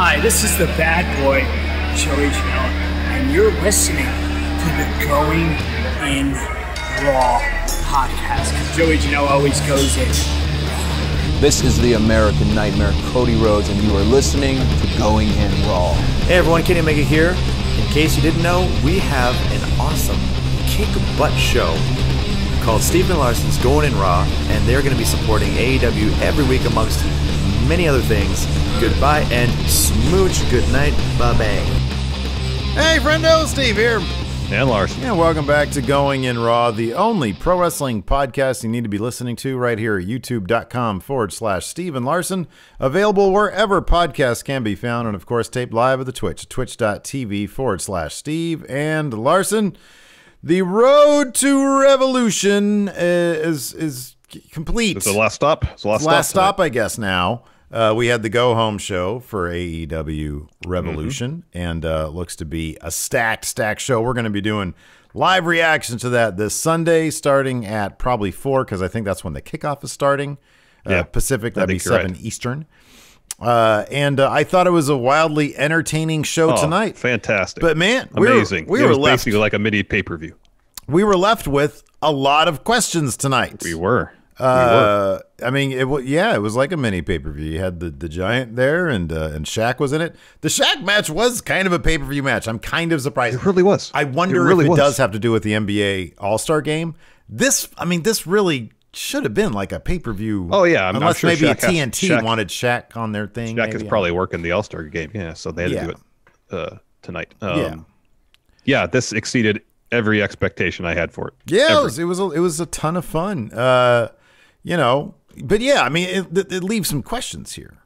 Hi, this is the bad boy, Joey Janela, and you're listening to the Going in Raw podcast. Joey Janela always goes in. This is the American Nightmare, Cody Rhodes, and you are listening to Going in Raw. Hey everyone, Kenny Omega here. In case you didn't know, we have an awesome kick-butt show called Steve and Larson's Going in Raw, and they're going to be supporting AEW every week amongst many other things. Goodbye and smooch. Good night. Bye-bye. Hey, friendo, Steve here. And Larson. And welcome back to Going in Raw, the only pro wrestling podcast you need to be listening to right here at youtube.com/Steve and Larson. Available wherever podcasts can be found, and of course taped live at the Twitch, twitch.tv/Steve and Larson. The road to revolution is complete. It's the last stop. It's the last stop, I guess, now. We had the go-home show for AEW Revolution, and looks to be a stacked show. We're going to be doing live reactions to that this Sunday, starting at probably 4, because I think that's when the kickoff is starting. Pacific, that'd be 7 right. Eastern. And I thought it was a wildly entertaining show tonight. Fantastic. But man, amazing. We it were was left, basically like a mini pay-per-view. We were left with a lot of questions tonight. We were. I mean, it was like a mini pay-per-view. You had the Giant there, and Shaq was in it. The Shaq match was kind of a pay-per-view match. I'm kind of surprised. It really was. I wonder if it does have to do with the NBA All-Star Game. This really should have been like a pay-per-view. Oh yeah, unless I'm sure maybe Shaq TNT wanted Shaq on their thing. Shaq is probably working the All-Star Game. Yeah, so they had to do it tonight. Yeah, this exceeded every expectation I had for it. Yeah, it was a ton of fun. But yeah, I mean, it leaves some questions here.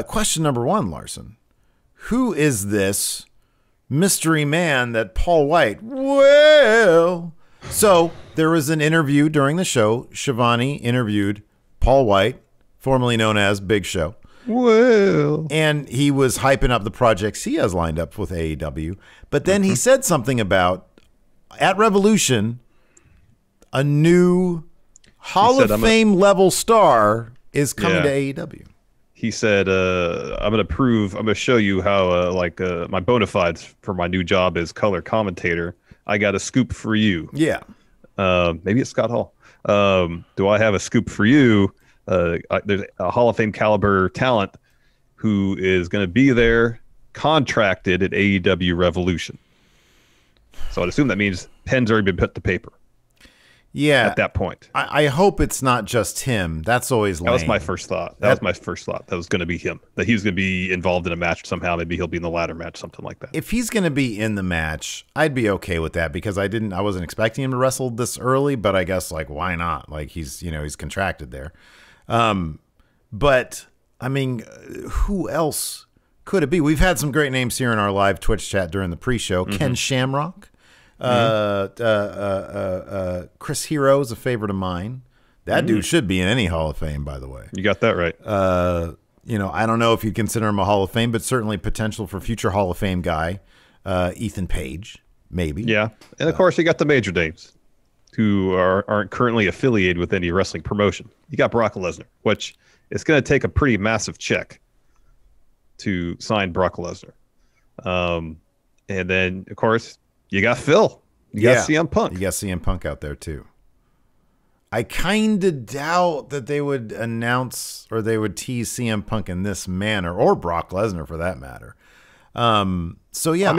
Question number 1, Larson. Who is this mystery man that Paul Wight? Well, so there was an interview during the show. Shivani interviewed Paul Wight, formerly known as Big Show. Well, and he was hyping up the projects he has lined up with AEW. But then he said something about, at Revolution, a new Hall of Fame level star is coming to AEW. He said, I'm going to show you how my bona fides for my new job as color commentator. I got a scoop for you. Yeah. Maybe it's Scott Hall. Do I have a scoop for you? There's a Hall of Fame caliber talent who is going to be there contracted at AEW Revolution. So I'd assume that means pen's already been put to paper. Yeah, at that point. I hope it's not just him. That's always lame. That was my first thought. That was going to be him. That he was going to be involved in a match somehow. Maybe he'll be in the ladder match, something like that. If he's going to be in the match, I'd be okay with that because I wasn't expecting him to wrestle this early. But I guess why not? He's contracted there. But I mean, who else could it be? We've had some great names here in our live Twitch chat during the pre-show. Ken Shamrock. Chris Hero is a favorite of mine. That dude should be in any Hall of Fame, by the way. You got that right. I don't know if you'd consider him a Hall of Fame, but certainly potential for future Hall of Fame guy. Ethan Page, maybe. Yeah, and of course you got the major names who aren't currently affiliated with any wrestling promotion. You got Brock Lesnar, which is going to take a pretty massive check to sign Brock Lesnar. And then, of course, you got Phil. You got CM Punk. You got CM Punk out there, too. I kind of doubt that they would announce or they would tease CM Punk in this manner, or Brock Lesnar for that matter. So, yeah.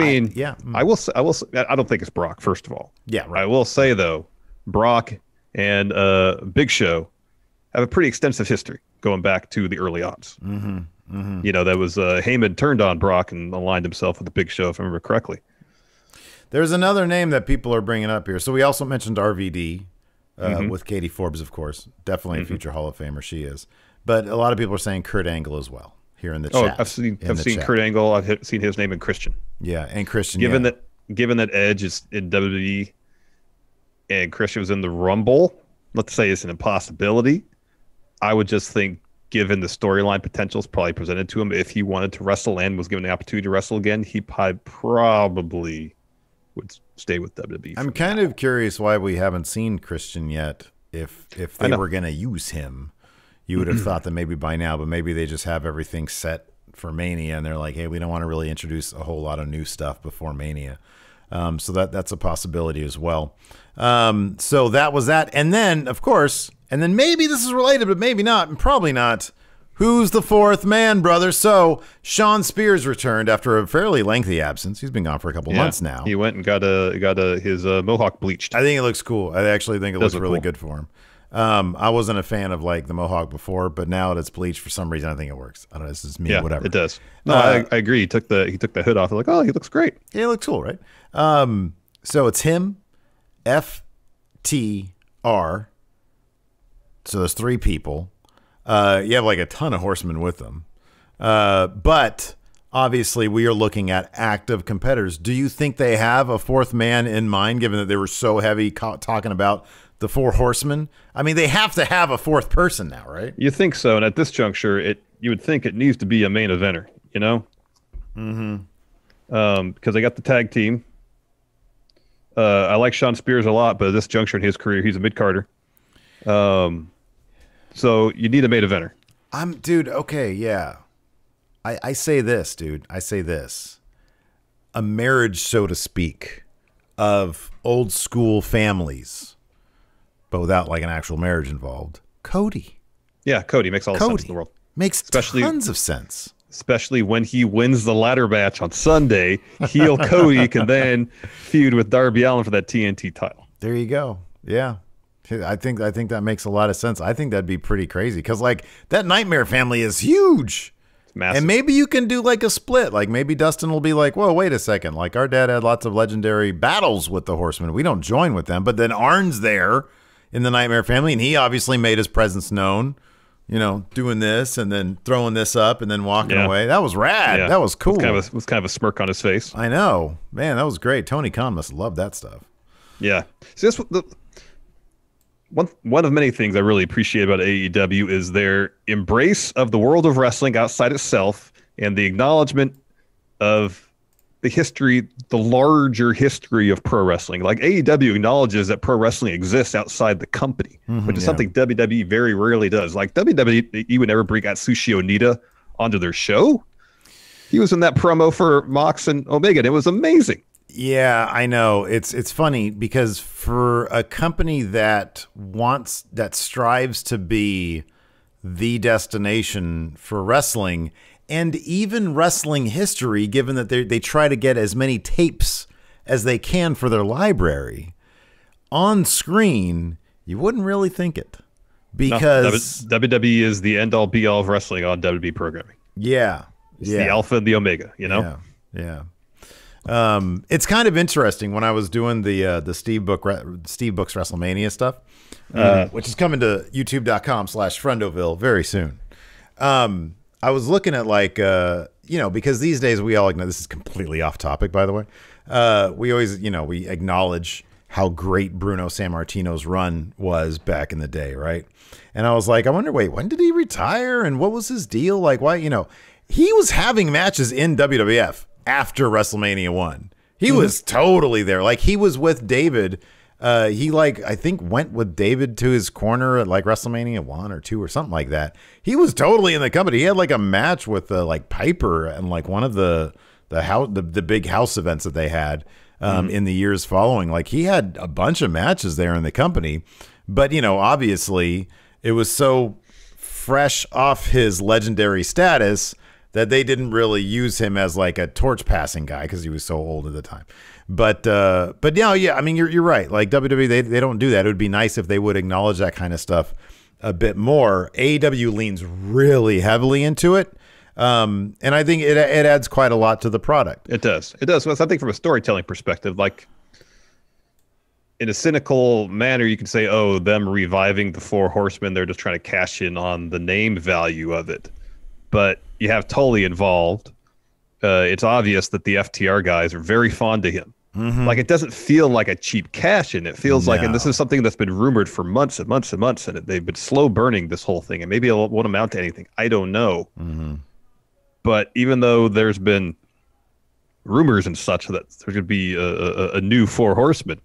I will say, I don't think it's Brock, first of all. Yeah, right. I will say, though, Brock and Big Show have a pretty extensive history going back to the early odds. That was Heyman turned on Brock and aligned himself with the Big Show, if I remember correctly. There's another name that people are bringing up here. So we also mentioned RVD with Katie Forbes, of course. Definitely a future Hall of Famer, she is. But a lot of people are saying Kurt Angle as well here in the chat. I've seen Kurt Angle. I've seen his name in Christian. Yeah, and Christian. Given that Edge is in WWE and Christian was in the Rumble, let's say it's an impossibility. I would just think, given the storyline potentials probably presented to him, if he wanted to wrestle and was given the opportunity to wrestle again, he probably would stay with WWE. I'm kind of curious why we haven't seen Christian yet. If they were going to use him, you would have thought that maybe by now, but maybe they just have everything set for Mania, and they're like, hey, we don't want to really introduce a whole lot of new stuff before Mania. So that's a possibility as well. So that was that. And then, of course, and then maybe this is related, but maybe not, and probably not. Who's the fourth man, brother? So Sean Spears returned after a fairly lengthy absence. He's been gone for a couple months now. He went and got his mohawk bleached. I think it looks cool. I actually think it looks really good for him. I wasn't a fan of like the mohawk before, but now that it's bleached for some reason, I think it works. I don't know. This is me. Whatever. It does. No, I agree. He took the hood off. Like, oh, he looks great. Yeah, it looks cool, right? So it's him, FTR. So there's 3 people. You have like a ton of horsemen with them. But obviously we are looking at active competitors. Do you think they have a fourth man in mind, given that they were so heavy talking about the 4 horsemen? I mean, they have to have a fourth person now, right? You think so. And at this juncture, you would think it needs to be a main eventer, you know? Because they got the tag team. I like Sean Spears a lot, but at this juncture in his career, he's a mid-carder. So you need a main eventer. Dude, okay, yeah. I say this, dude. I say this. A marriage, so to speak, of old school families, but without like an actual marriage involved. Cody. Yeah, Cody makes all the sense in the world. Makes tons of sense. Especially when he wins the ladder match on Sunday. Heel Cody can then feud with Darby Allin for that TNT title. There you go. Yeah. I think that makes a lot of sense. I think that'd be pretty crazy because like that Nightmare family is huge. It's massive. And maybe you can do like a split. Like maybe Dustin will be like, whoa, wait a second. Like our dad had lots of legendary battles with the Horsemen. We don't join with them. But then Arn's there in the Nightmare family, and he obviously made his presence known, you know, doing this and then throwing this up and then walking away. That was rad. Yeah. That was cool. It was kind of a smirk on his face. I know. Man, that was great. Tony Khan must love that stuff. Yeah. See, one of many things I really appreciate about AEW is their embrace of the world of wrestling outside itself and the acknowledgement of the history, the larger history of pro wrestling. Like AEW acknowledges that pro wrestling exists outside the company, which is something WWE very rarely does. Like WWE would never bring Atsushi Onita onto their show. He was in that promo for Mox and Omega, and it was amazing. Yeah, I know. It's funny because for a company that strives to be the destination for wrestling and even wrestling history, given that they try to get as many tapes as they can for their library, on screen, you wouldn't really think it. Because WWE is the end all be all of wrestling on WWE programming. Yeah. It's the alpha and the omega, you know? Yeah. It's kind of interesting when I was doing the Steve Books WrestleMania stuff, which is coming to youtube.com/Friendoville very soon. I was looking at like, because these days we all, this is completely off topic, by the way. We always, we acknowledge how great Bruno Sammartino's run was back in the day, right? And I was like, I wonder, wait, when did he retire? And what was his deal? Like, why, he was having matches in WWF after WrestleMania 1. He was totally there. Like, he was with David. He, I think went with David to his corner at, WrestleMania 1 or 2 or something like that. He was totally in the company. He had, a match with, Piper and, one of the big house events that they had in the years following. Like, he had a bunch of matches there in the company. But, obviously, it was so fresh off his legendary status that they didn't really use him as a torch passing guy because he was so old at the time. But yeah, I mean, you're right. Like WWE, they don't do that. It would be nice if they would acknowledge that kind of stuff a bit more. AEW leans really heavily into it. And I think it adds quite a lot to the product. It does. Well, I think from a storytelling perspective, in a cynical manner, you could say, oh, them reviving the Four Horsemen, they're just trying to cash in on the name value of it. But you have Tully involved. It's obvious that the FTR guys are very fond of him. Mm-hmm. It doesn't feel like a cheap cash in. It feels like, and this is something that's been rumored for months and months and months, and they've been slow burning this whole thing, and maybe it won't amount to anything. I don't know. Mm-hmm. But even though there's been rumors and such that there could be a new Four Horsemen,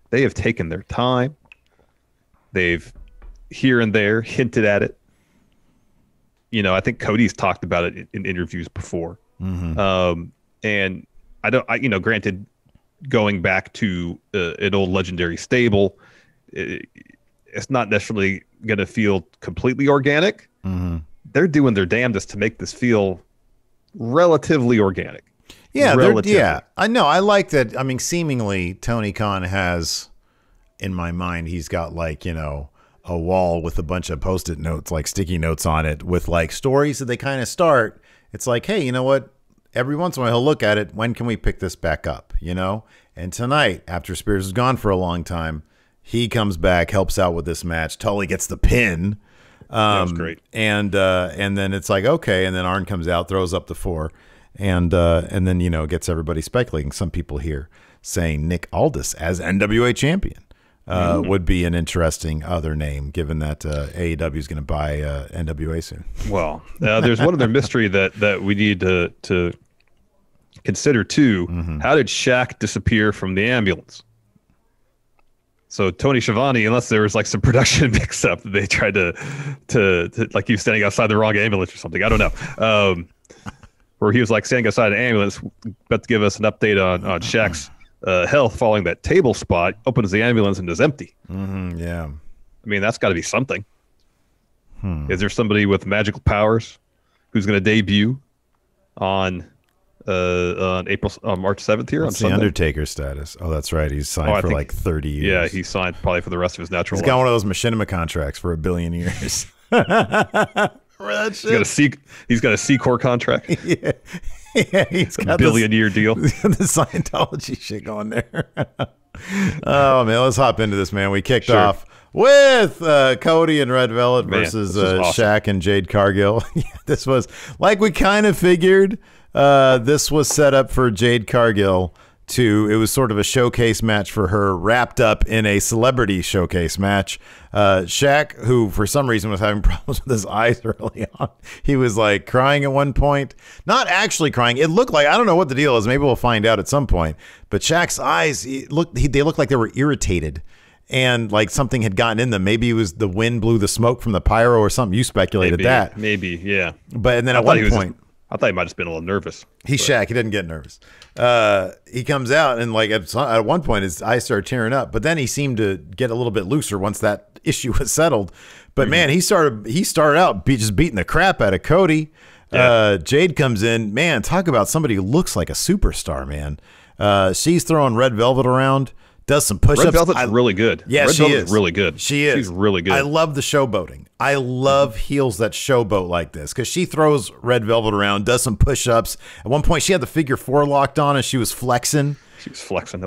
they have taken their time. They've here and there hinted at it. I think Cody's talked about it in interviews before. And granted, going back to an old legendary stable, it's not necessarily going to feel completely organic. They're doing their damnedest to make this feel relatively organic. Yeah, I know. I like that. I mean, seemingly Tony Khan has, in my mind, he's got like, a wall with a bunch of Post-it notes, like sticky notes on it with like stories that they kind of start. It's like, hey, you know what? Every once in a while he'll look at it. When can we pick this back up? And tonight, after Spears is gone for a long time, he comes back, helps out with this match. Tully gets the pin. That was great. And then it's like, okay. And then Arn comes out, throws up the 4. And then, gets everybody speculating. Some people here saying Nick Aldis as NWA champion would be an interesting other name, given that AEW is going to buy NWA soon. Well, there's one other mystery that we need to consider, too. How did Shaq disappear from the ambulance? So Tony Schiavone, unless there was like some production mix-up, they tried to like he was standing outside the wrong ambulance or something. I don't know. Where he was like standing outside an ambulance, about to give us an update on Shaq's health following that table spot, opens the ambulance and is empty. Yeah. I mean, that's got to be something. Is there somebody with magical powers who's going to debut on March 7th here? What's the Undertaker status? Oh, that's right. He's signed for like 30 years. Yeah, he's signed probably for the rest of his natural life. He's got one of those machinima contracts for 1 billion years. That shit? He's got a C-Corps contract. Yeah, he's got a billion-year deal. The Scientology shit going there. Oh, man, let's hop into this, man. We kicked off with Cody and Red Velvet versus awesome. Shaq and Jade Cargill. This was, like we kind of figured, this was set up for Jade Cargill it was sort of a showcase match for her, wrapped up in a celebrity showcase match. Shaq, who for some reason was having problems with his eyes early on, he was like crying at one point. Not actually crying. It looked like, I don't know what the deal is. Maybe we'll find out at some point. But Shaq's eyes, they looked like they were irritated. And like something had gotten in them. Maybe it was the wind blew the smoke from the pyro or something. You speculated that. Maybe, yeah. But and then at one point, I thought he might have been a little nervous. He's Shaq. He didn't get nervous. He comes out and like at one point his eyes started tearing up, but then he seemed to get a little bit looser once that issue was settled. But man, he started out just beating the crap out of Cody. Yeah. Jade comes in. Man, talk about somebody who looks like a superstar, man. She's throwing Red Velvet around. Does some push-ups. Red Velvet's really good. Yeah, Red Velvet's really good. She is. She's really good. I love the showboating. I love heels that showboat like this because she throws Red Velvet around, does some push-ups. At one point, she had the figure 4 locked on and she was flexing. That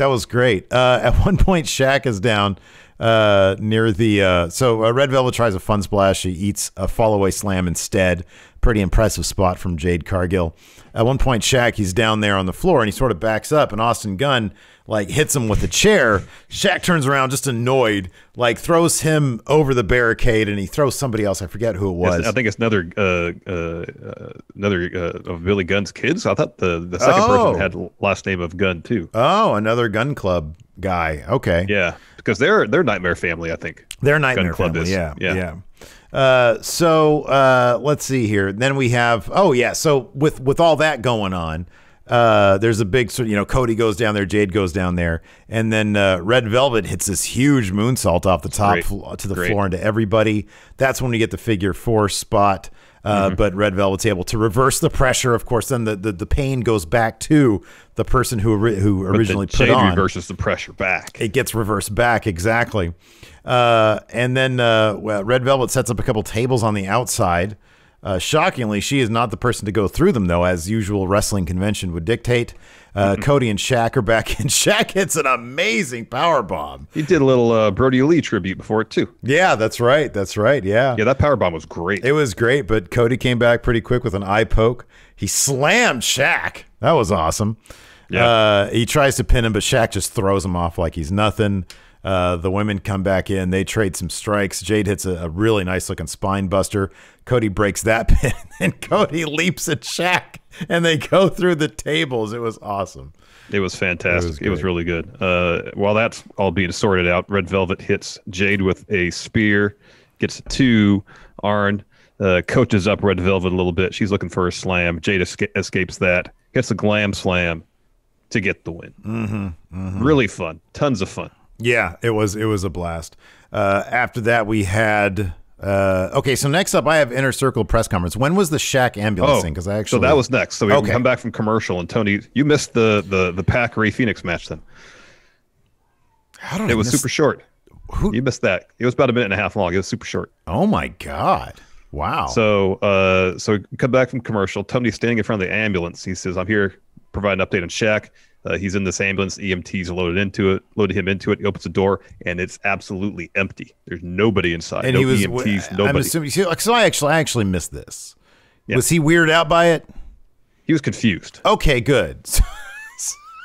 was great. At one point, Shaq is down near the... So Red Velvet tries a fun splash. She eats a fall-away slam instead. Pretty impressive spot from Jade Cargill. At one point, Shaq, he's down there on the floor and he sort of backs up and Austin Gunn like hits him with a chair. Shaq turns around just annoyed, like throws him over the barricade, and he throws somebody else. I forget who it was. I think it's another of Billy Gunn's kids. I thought the second person had last name of Gunn too. Oh, another Gun Club guy. Okay. Yeah, because they're Nightmare Family, I think. They're Nightmare Family. Yeah. So let's see here. Then we have so with all that going on, there's a big sort of, Cody goes down there, Jade goes down there, and then Red Velvet hits this huge moonsault off the top to the floor into everybody. That's when we get the figure 4 spot. But Red Velvet's able to reverse the pressure. Of course, then the pain goes back to the person who originally put on. Jade reverses the pressure back. It gets reversed back, exactly. And then Red Velvet sets up a couple tables on the outside. Shockingly, she is not the person to go through them, though, as usual wrestling convention would dictate. Cody and Shaq are back, and Shaq hits an amazing power bomb. He did a little Brody Lee tribute before it, too. Yeah, that's right. Yeah. Yeah, that power bomb was great. It was great, but Cody came back pretty quick with an eye poke. He slammed Shaq. That was awesome. Yeah. He tries to pin him, but Shaq just throws him off like he's nothing. The women come back in. They trade some strikes. Jade hits a really nice-looking spine buster. Cody breaks that pin, and Cody leaps at Shaq, and they go through the tables. It was awesome. It was fantastic. It was really good. While that's all being sorted out, Red Velvet hits Jade with a spear, gets 2. Arn Coaches up Red Velvet a little bit. She's looking for a slam. Jade escapes that. Gets a glam slam to get the win. Really fun. Tons of fun. Yeah, it was a blast. After that, we had okay. So next up, I have Inner Circle press conference. When was the Shaq ambulance thing? Because so that was next. So we come back from commercial, and Tony, you missed the Pac Rey Fenix match then. How did it was super short? You missed that. It was about a minute and a half long. It was super short. Oh my god! Wow. So we come back from commercial. Tony's standing in front of the ambulance. He says, "I'm here, provide an update on Shaq." He's in this ambulance. EMTs loaded him into it. He opens the door, and it's absolutely empty. There's nobody inside. And no he was, EMTs, I'm nobody. assuming, so I actually missed this. Yeah. Was he weirded out by it? He was confused. Okay, good.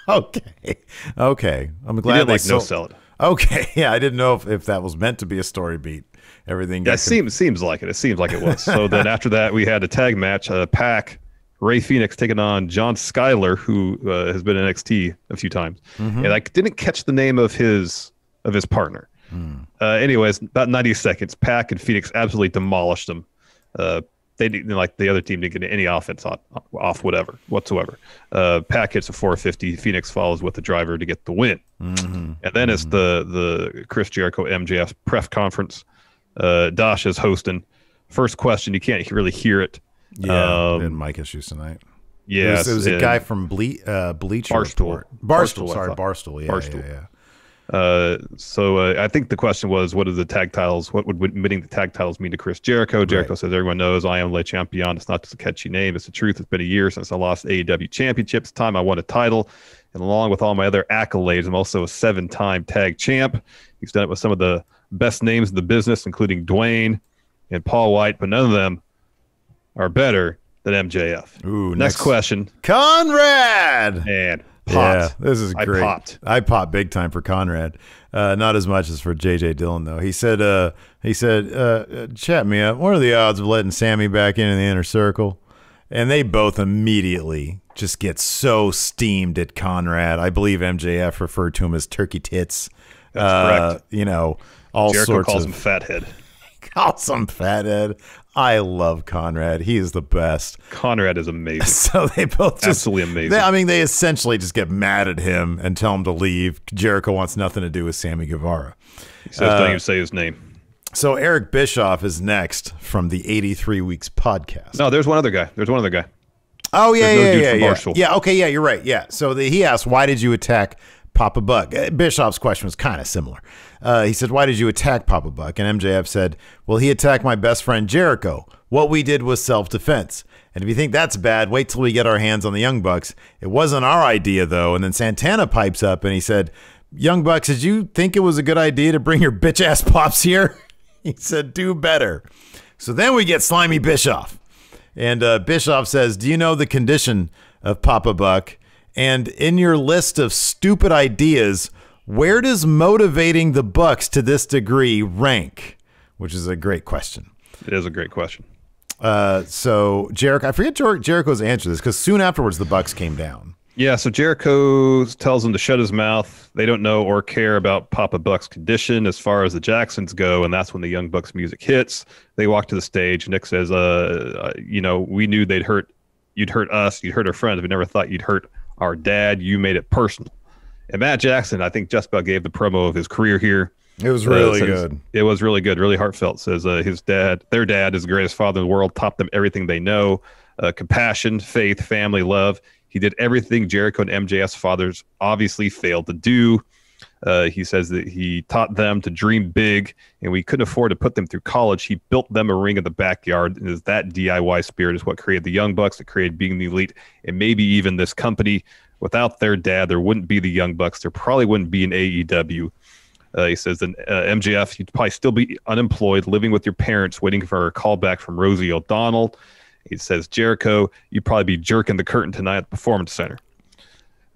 Okay. I'm glad he didn't no-sell it. Okay, yeah, I didn't know if that was meant to be a story beat. Everything. Yeah, seems like it. It seems like it was. So then after that, we had a tag match. Pac Rey Fenix taking on John Skyler, who has been in NXT a few times, and I didn't catch the name of his partner. Anyways, about 90 seconds, Pac and Fenix absolutely demolished them. They didn't, like, the other team didn't get any offense off whatsoever. Pac hits a 450. Fenix follows with the driver to get the win. And then it's the Chris Jericho MJF press conference. Dash is hosting. First question, you can't really hear it. Yeah, and mic issues tonight. Yeah, it was a guy from Bleacher Barstool. Barstool. Sorry, Barstool. Yeah, Barstool. Yeah. So I think the question was, what are the tag titles? What would winning the tag titles mean to Chris Jericho? Jericho says, everyone knows I am Le Champion. It's not just a catchy name. It's the truth. It's been a year since I lost AEW championships. It's time I won a title. And along with all my other accolades, I'm also a 7-time tag champ. He's done it with some of the best names in the business, including Dwayne and Paul Wight, but none of them are better than MJF. Ooh, next question. Conrad! And popped. Yeah, this is great. I popped big time for Conrad. Not as much as for JJ Dillon, though. He said, chat me up. What are the odds of letting Sammy back into the Inner Circle? And they both immediately just get so steamed at Conrad. I believe MJF referred to him as turkey tits. That's correct. You know, all Jericho sorts calls of... him fathead. Calls him fathead. I love Conrad. He is the best. Conrad is amazing. So they both just... Absolutely amazing. They essentially just get mad at him and tell him to leave. Jericho wants nothing to do with Sammy Guevara. He says, don't even say his name. So Eric Bischoff is next from the 83 Weeks podcast. No, there's one other guy. Oh, yeah, yeah. Yeah, okay, yeah, you're right. Yeah. So he asked, why did you attack Papa Buck? Bischoff's question was kind of similar. He said, why did you attack Papa Buck? And MJF said, well, he attacked my best friend Jericho. What we did was self-defense. And if you think that's bad, wait till we get our hands on the Young Bucks. It wasn't our idea, though. And then Santana pipes up and he said, Young Bucks, did you think it was a good idea to bring your bitch-ass pops here? He said, do better. So then we get Slimy Bischoff. And Bischoff says, do you know the condition of Papa Buck? And in your list of stupid ideas, where does motivating the Bucks to this degree rank? Which is a great question. It is a great question. So Jericho, I forget Jericho's answer to this, because soon afterwards the Bucks came down. Yeah, so Jericho tells him to shut his mouth. They don't know or care about Papa Buck's condition as far as the Jacksons go, and that's when the Young Bucks music hits. They walk to the stage. Nick says, we knew you'd hurt us, you'd hurt our friends. We never thought you'd hurt our dad. You made it personal. And Matt Jackson, I think, just about gave the promo of his career here. It was really good. It was really good, really heartfelt. Says their dad is the greatest father in the world, taught them everything they know, compassion, faith, family, love. He did everything Jericho and MJF's fathers obviously failed to do. He says that he taught them to dream big, and we couldn't afford to put them through college. He built them a ring in the backyard, and that DIY spirit is what created the Young Bucks, that created Being the Elite, and maybe even this company. Without their dad, there wouldn't be the Young Bucks. There probably wouldn't be an AEW. He says that MJF, you'd probably still be unemployed, living with your parents, waiting for a call back from Rosie O'Donnell. He says, Jericho, you'd probably be jerking the curtain tonight at the Performance Center.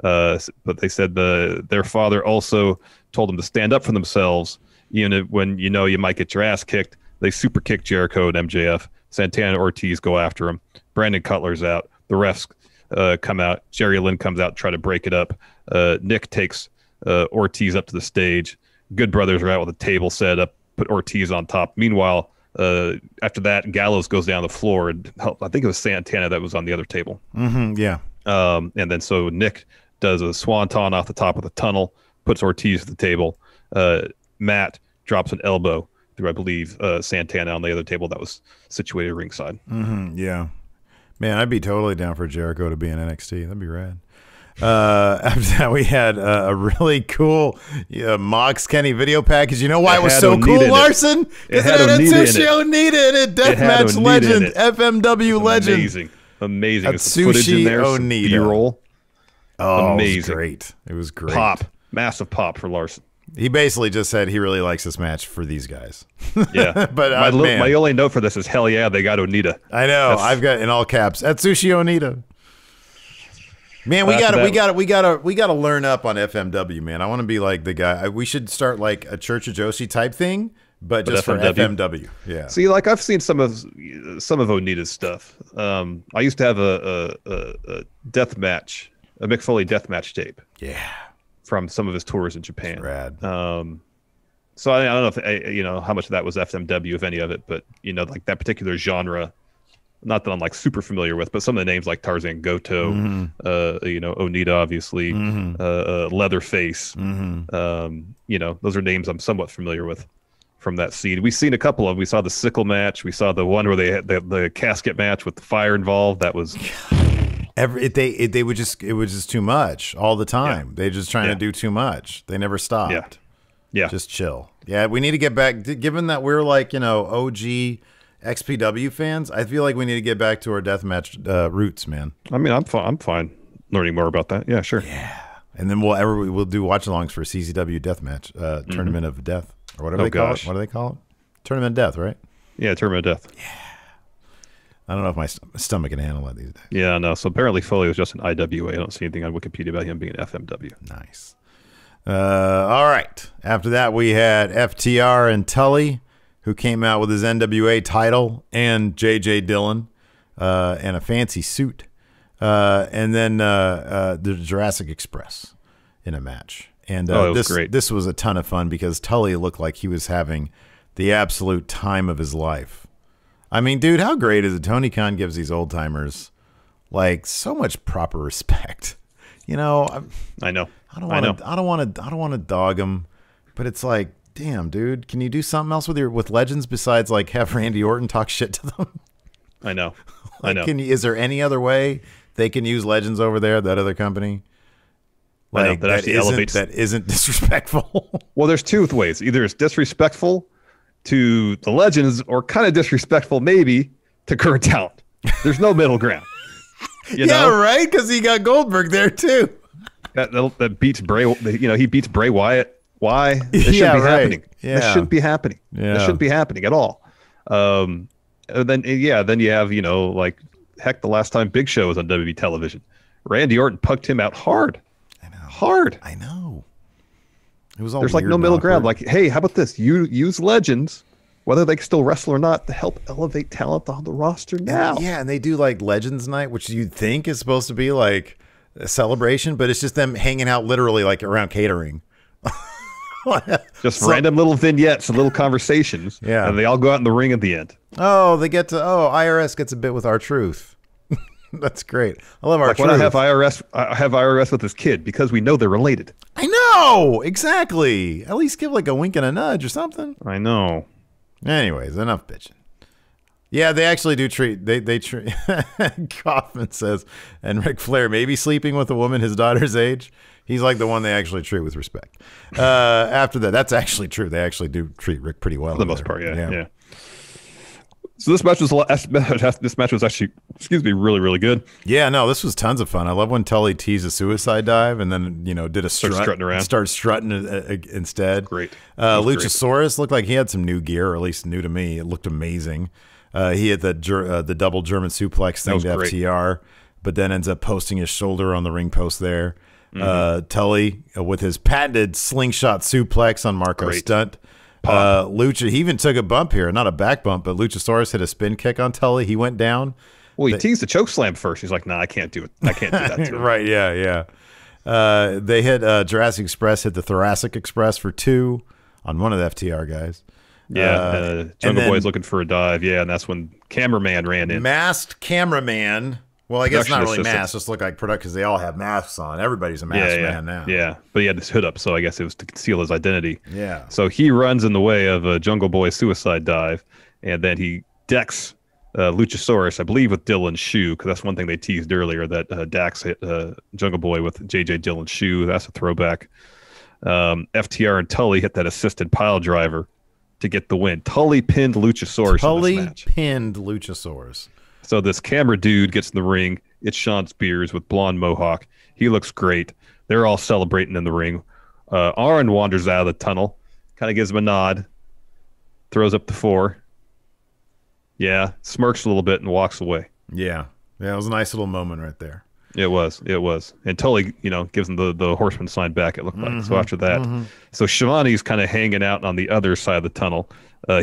But they said their father also told them to stand up for themselves, even when you know you might get your ass kicked. They super kick Jericho and MJF. Santana and Ortiz go after him. Brandon Cutler's out. The refs come out. Jerry Lynn comes out, try to break it up. Nick takes Ortiz up to the stage. Good Brothers are out with a table set up, put Ortiz on top. Meanwhile, After that, Gallows goes down the floor and I think it was Santana that was on the other table. Yeah. And then so Nick does a swanton off the top of the tunnel, puts Ortiz to the table. Matt drops an elbow through, I believe, Santana on the other table that was situated ringside. Yeah. Man, I'd be totally down for Jericho to be in NXT. That'd be rad. After that, we had a really cool Mox Kenny video package. You know why it was so cool, Larson? Because it had Atsushi Onita in it. Deathmatch legend, FMW legend. Amazing. Atsushi Onita. B-roll. Oh, amazing. It was great. Pop. Massive pop for Larson. He basically just said he really likes this match for these guys. Yeah. But my only note for this is, hell yeah, they got Onita. I know. I've got in all caps, Atsushi Onita. Man, we gotta learn up on FMW, man. I want to be like the guy. We should start like a Church of Joshi type thing, but just for FMW. Yeah. See, like I've seen some of Onita's stuff. I used to have a death match, a Mick Foley death match tape. Yeah. From some of his tours in Japan. Rad. So I don't know if how much of that was FMW, if any of it, but like that particular genre. Not that I'm like super familiar with, but some of the names like Tarzan Goto, Onita, obviously, Leatherface, those are names I'm somewhat familiar with from that scene. We've seen a couple of them. We saw the sickle match. We saw the one where they had the casket match with the fire involved. That was it was just too much all the time. They just trying to do too much. They never stopped. Yeah. Just chill. Yeah, we need to get back. Given that we're like OG XPW fans, I feel like we need to get back to our deathmatch roots, man. I mean, I'm fine learning more about that. Yeah, sure. Yeah, and then we'll do watch-alongs for CZW deathmatch tournament of death or whatever they call it. What do they call it? Tournament of death, right? Yeah, tournament of death. Yeah. I don't know if my stomach can handle it these days. Yeah, no. So apparently Foley was just an IWA. I don't see anything on Wikipedia about him being an FMW. Nice. All right. After that, we had FTR and Tully, who came out with his NWA title and J.J. Dillon and a fancy suit. And then the Jurassic Express in a match. And this was a ton of fun because Tully looked like he was having the absolute time of his life. I mean, dude, how great is it? Tony Khan gives these old timers like so much proper respect. I know. I don't want to dog him, but it's like, damn, dude, can you do something else with legends besides like have Randy Orton talk shit to them? I know. Is there any other way they can use legends over there, that other company? Like that isn't disrespectful. Well, there's two ways. Either it's disrespectful to the legends or kind of disrespectful maybe to current talent. There's no middle ground. Yeah, right? Because he got Goldberg there too. That beats Bray. He beats Bray Wyatt. Why? This shouldn't be happening. Yeah. This shouldn't be happening. Yeah. This shouldn't be happening at all. And then you have, like, heck, the last time Big Show was on WWE television, Randy Orton pucked him out hard. I know. Hard. I know. It was all There's like no middle ground. Like, hey, how about this? You use legends, whether they can still wrestle or not, to help elevate talent on the roster now. Yeah, and they do like Legends Night, which you'd think is supposed to be like a celebration, but it's just them hanging out literally like around catering. Just random little vignettes and little conversations. Yeah. And they all go out in the ring at the end. Oh, IRS gets a bit with R-Truth. That's great. I love R-Truth. When I have IRS with this kid because we know they're related. I know, exactly. At least give like a wink and a nudge or something. I know. Anyways, enough bitching. Yeah, they actually do treat. They treat. Kaufman says, and Ric Flair maybe sleeping with a woman his daughter's age. He's like the one they actually treat with respect. After that, that's actually true. They actually do treat Rick pretty well. For the most part, yeah. So this match was actually, really, really good. Yeah, no, this was tons of fun. I love when Tully teased a suicide dive and then, did a strutting around. Start strutting instead. Great. Luchasaurus looked like he had some new gear, or at least new to me. It looked amazing. He had the double German suplex thing to FTR, but then ends up posting his shoulder on the ring post there. Tully with his patented slingshot suplex on Marco Stunt. Lucha, he even took a bump here, not a back bump, but Luchasaurus hit a spin kick on Tully. He went down. Well, he teased the choke slam first. He's like, "Nah, I can't do it. I can't do that." To him. Right? Yeah. They hit Jurassic Express, hit the Thoracic Express for 2 on one of the FTR guys. Jungle Boy's looking for a dive. Yeah, and that's when cameraman ran in. Masked cameraman. Well, I guess not really assistant. masks, just look like product because they all have masks on. Everybody's a masked man now. Yeah, but he had this hood up, so I guess it was to conceal his identity. Yeah. So he runs in the way of a Jungle Boy suicide dive, and then he decks Luchasaurus, I believe, with Dylan's shoe, because that's one thing they teased earlier, that Dax hit Jungle Boy with JJ Dillon's shoe. That's a throwback. FTR and Tully hit that assisted pile driver to get the win. Tully pinned Luchasaurus in this match. Pinned Luchasaurus. So this camera dude gets in the ring. It's Sean Spears with blonde mohawk. He looks great. They're all celebrating in the ring. Aaron wanders out of the tunnel, kind of gives him a nod, throws up the 4. Yeah, smirks a little bit and walks away. Yeah, it was a nice little moment right there. It was. And Tully, gives him the horseman sign back, it looked like. So after that, so Shivani's kind of hanging out on the other side of the tunnel.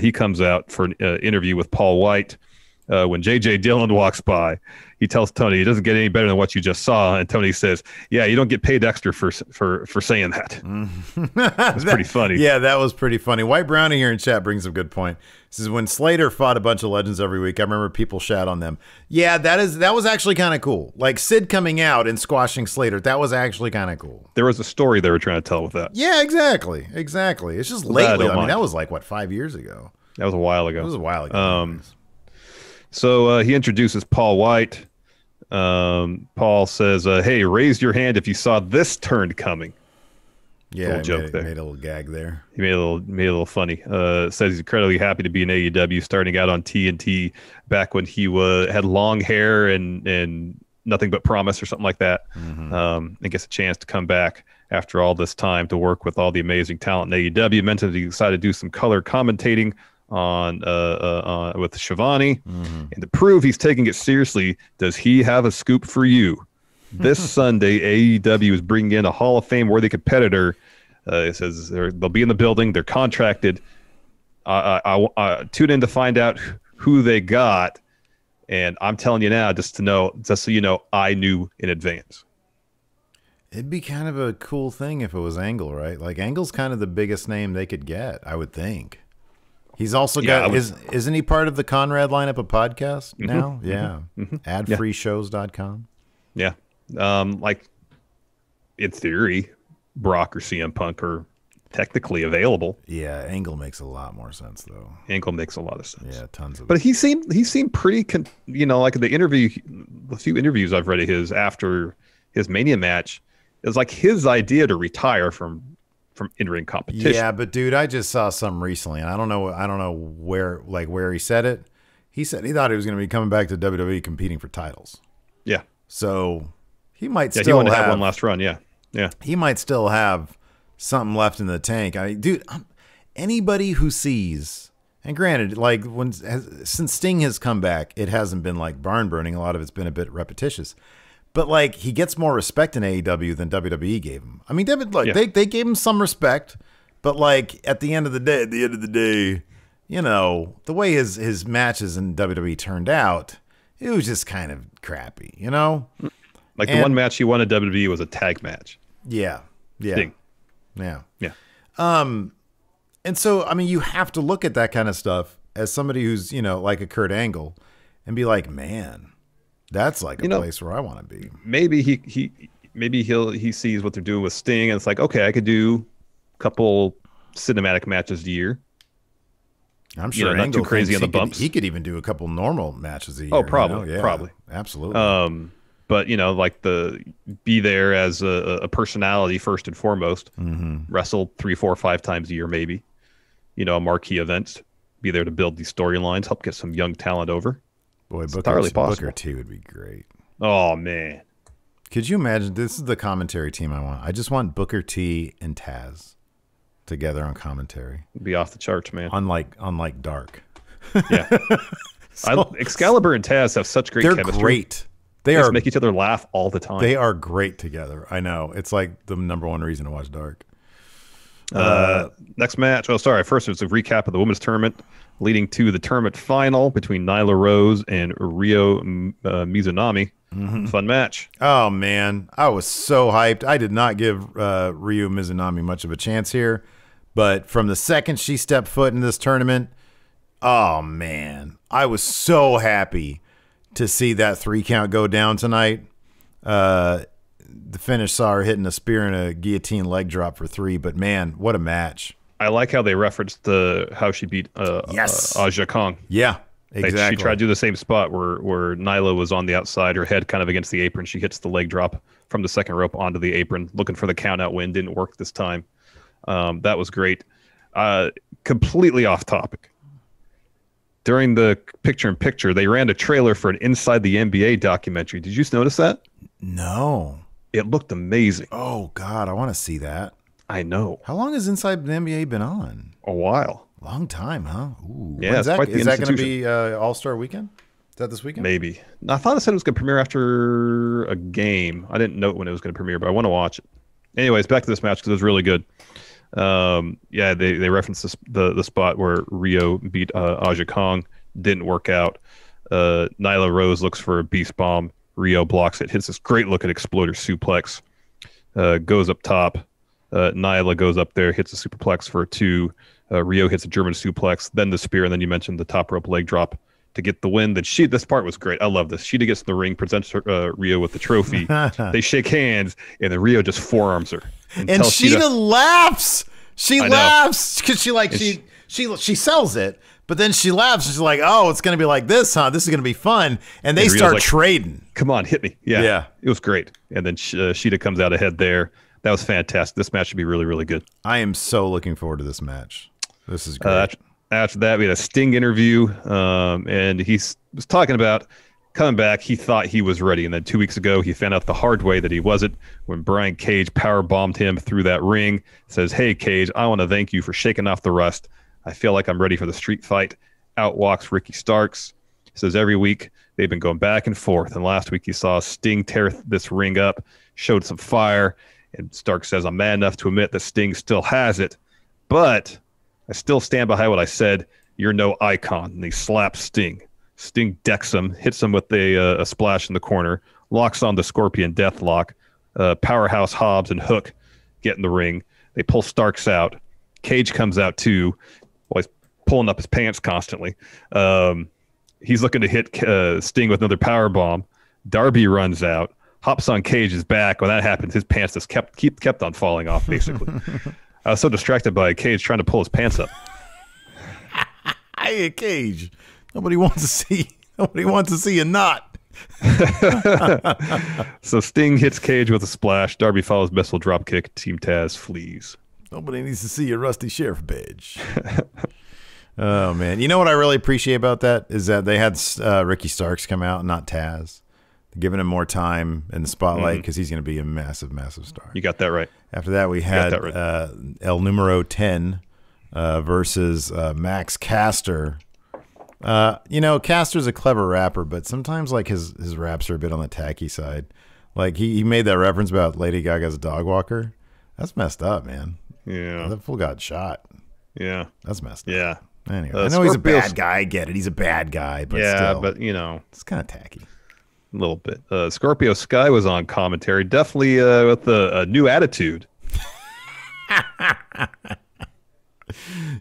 He comes out for an interview with Paul Wight. When JJ Dillon walks by, he tells Tony it doesn't get any better than what you just saw, and Tony says, "Yeah, you don't get paid extra for saying that." That's pretty funny. Yeah, that was pretty funny. White Brownie here in chat brings up a good point. He says when Slater fought a bunch of legends every week, I remember people shout on them. Yeah, that was actually kind of cool. Like Sid coming out and squashing Slater, that was actually kind of cool. There was a story they were trying to tell with that. Yeah, exactly. It's just lately. I mean, that was like 5 years ago. That was a while ago. It was a while ago. So he introduces Paul Wight. Paul says, hey, raise your hand if you saw this turn coming. Yeah, joke there. Made a little gag there. He made a little funny. Says he's incredibly happy to be in AEW, starting out on TNT back when he had long hair and nothing but promise or something like that. And gets a chance to come back after all this time to work with all the amazing talent in AEW. Mentioned he decided to do some color commentating on with Shivani, and to prove he's taking it seriously, does he have a scoop for you? This Sunday, AEW is bringing in a Hall of Fame worthy competitor. It says they'll be in the building. They're contracted. I tune in to find out who they got, and I'm telling you now, just so you know, I knew in advance. It'd be kind of a cool thing if it was Angle, right? Like Angle's kind of the biggest name they could get, I would think. He's also got isn't he part of the Conrad lineup of podcasts now? Yeah. Adfreeshows.com. Yeah. Like in theory, Brock or CM Punk are technically available. Yeah, Angle makes a lot more sense though. Angle makes a lot of sense. Yeah, tons of. But he seemed pretty like the few interviews I've read of his after his Mania match, it was like his idea to retire from in-ring competition. Yeah, but dude, I just saw some recently, and I don't know where he said it. He said he thought he was going to be coming back to WWE competing for titles. Yeah. So he might he wanted to have one last run. Yeah. Yeah. He might still have something left in the tank. I mean, dude, anybody who sees, and granted, like since Sting has come back, it hasn't been like barn burning. A lot of it's been a bit repetitious. But like he gets more respect in AEW than WWE gave him. I mean, they gave him some respect, but like at the end of the day, the way his matches in WWE turned out, it was just kind of crappy, Like the one match he won at WWE was a tag match. Yeah. Yeah. Sting. Yeah. Yeah. And so I mean, you have to look at that kind of stuff as somebody who's, like a Kurt Angle and be like, man, that's like a place where I want to be. Maybe he sees what they're doing with Sting, and it's like, okay, I could do a couple cinematic matches a year. I'm sure not too crazy on the bumps. He could even do a couple normal matches a year. Oh, probably, probably, absolutely. But like be there as a personality first and foremost. Wrestle 3, 4, 5 times a year, maybe. Marquee events. Be there to build these storylines, help get some young talent over. Boy, Booker T would be great. Oh, man. Could you imagine? This is the commentary team I want. I just want Booker T and Taz together on commentary. It'd be off the charts, man. Unlike Dark. Yeah. Excalibur and Taz have such great chemistry. They're great. They just make each other laugh all the time. They are great together. I know. It's like the number one reason to watch Dark. Next match. Oh, sorry. First, it's a recap of the women's tournament leading to the tournament final between Nyla Rose and Ryo Mizunami. Fun match. Oh, man. I was so hyped. I did not give Ryo Mizunami much of a chance here, But from the second she stepped foot in this tournament, oh, man, I was so happy to see that 3 count go down tonight. The finish saw her hitting a spear and a guillotine leg drop for 3, but man, what a match. I like how they referenced how she beat Aja Kong. Yeah, exactly. She tried to do the same spot where Nyla was on the outside, her head kind of against the apron. She hits the leg drop from the second rope onto the apron, looking for the count out win. Didn't work this time. That was great. Completely off topic. During the picture-in-picture, they ran a trailer for an Inside the NBA documentary. Did you notice that? No. It looked amazing. Oh, God, I want to see that. I know. How long has Inside the NBA been on? A while. Long time, huh? Ooh. Yeah, is that going to be All-Star Weekend? Is that this weekend? Maybe. I thought it said it was going to premiere after a game. I didn't note when it was going to premiere, but I want to watch it. Anyways, back to this match because it was really good. Yeah, they referenced the spot where Rio beat Aja Kong. Didn't work out. Nyla Rose looks for a beast bomb. Rio blocks it. Hits this great looking exploder suplex. Goes up top. Nyla goes up there. Hits a superplex for a 2. Rio hits a German suplex. Then the spear. And then you mentioned the top rope leg drop to get the win. Then this part was great. I love this. Sheeta gets in the ring, presents Rio with the trophy. They shake hands, and then Rio just forearms her. And Sheeta laughs. She laughs because she sells it, but then she laughs. She's like, "Oh, it's going to be like this, huh? This is going to be fun." And they start trading. Come on, hit me. Yeah. It was great. And then Sheeta comes out ahead there. That was fantastic. This match should be really, really good. I am so looking forward to this match. This is great. After that, we had a Sting interview, and he was talking about coming back. He thought he was ready, and then 2 weeks ago, he found out the hard way that he wasn't when Brian Cage power bombed him through that ring. Says, "Hey, Cage, I want to thank you for shaking off the rust. I feel like I'm ready for the street fight." Out walks Ricky Starks. He says every week they've been going back and forth, and last week he saw Sting tear this ring up, showed some fire, and Starks says, "I'm mad enough to admit that Sting still has it, but I still stand behind what I said. You're no icon." And he slaps Sting. Sting decks him, hits him with a splash in the corner, locks on the Scorpion Deathlock. Powerhouse Hobbs and Hook get in the ring. They pull Starks out. Cage comes out too. Well, he's pulling up his pants constantly. He's looking to hit Sting with another power bomb. Darby runs out, hops on Cage's back. When that happens, his pants just kept on falling off, basically. I was so distracted by Cage trying to pull his pants up. Hey, Cage. Nobody wants to see a knot. So Sting hits Cage with a splash. Darby follows missile drop kick. Team Taz flees. Nobody needs to see a rusty sheriff badge. Oh, man. You know what I really appreciate about that is that they had Ricky Starks come out, not Taz. Giving him more time in the spotlight because he's going to be a massive, massive star. You got that right. After that, we had El Numero 10 versus Max Caster. Caster's a clever rapper, but sometimes like his raps are a bit on the tacky side. Like he made that reference about Lady Gaga's dog walker. That's messed up, man. Yeah. That fool got shot. Yeah. That's messed up. Yeah. Anyway, I know he's a bad guy. I get it. He's a bad guy, but still. But it's kind of tacky. A little bit. Scorpio Sky was on commentary, definitely with a new attitude.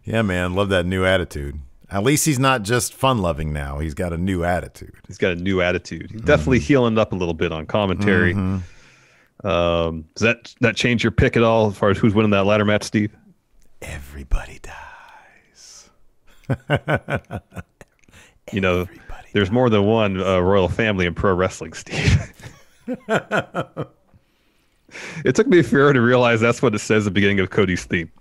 Yeah, man. Love that new attitude. At least he's not just fun-loving now. He's got a new attitude. He's definitely healing up a little bit on commentary. Does that change your pick at all as far as who's winning that ladder match, Steve? Everybody dies. There's more than one royal family in pro wrestling, Steve. It took me forever to realize that's what it says at the beginning of Cody's theme.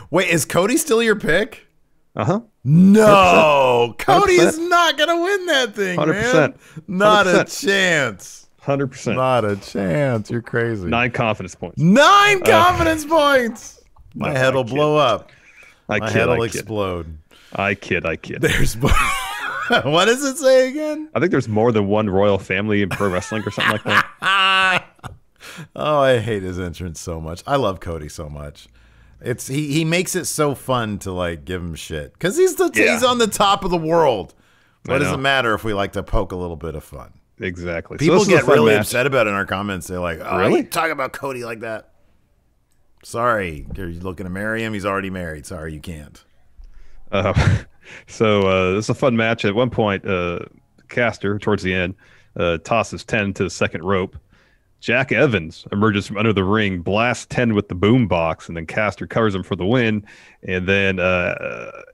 Wait, is Cody still your pick? Uh-huh. No, 100%. Cody is not going to win that thing, 100%. Man. Not 100%. A chance. 100%. Not a chance. You're crazy. 9 confidence points. 9 confidence points. My head will blow up. My head will explode. I kid. There's what does it say again? I think there's more than one royal family in pro wrestling or something like that. Oh, I hate his entrance so much. I love Cody so much. It's he makes it so fun to like give him shit because he's on the top of the world. What does it matter if we like to poke a little bit of fun? Exactly. People get really upset about it in our comments. They're like, "Oh, really? You talk about Cody like that?" Sorry, you're looking to marry him. He's already married. Sorry, you can't. So this is a fun match. At one point, Caster, towards the end, tosses 10 to the second rope. Jack Evans emerges from under the ring, blasts 10 with the boom box, and then Caster covers him for the win. And then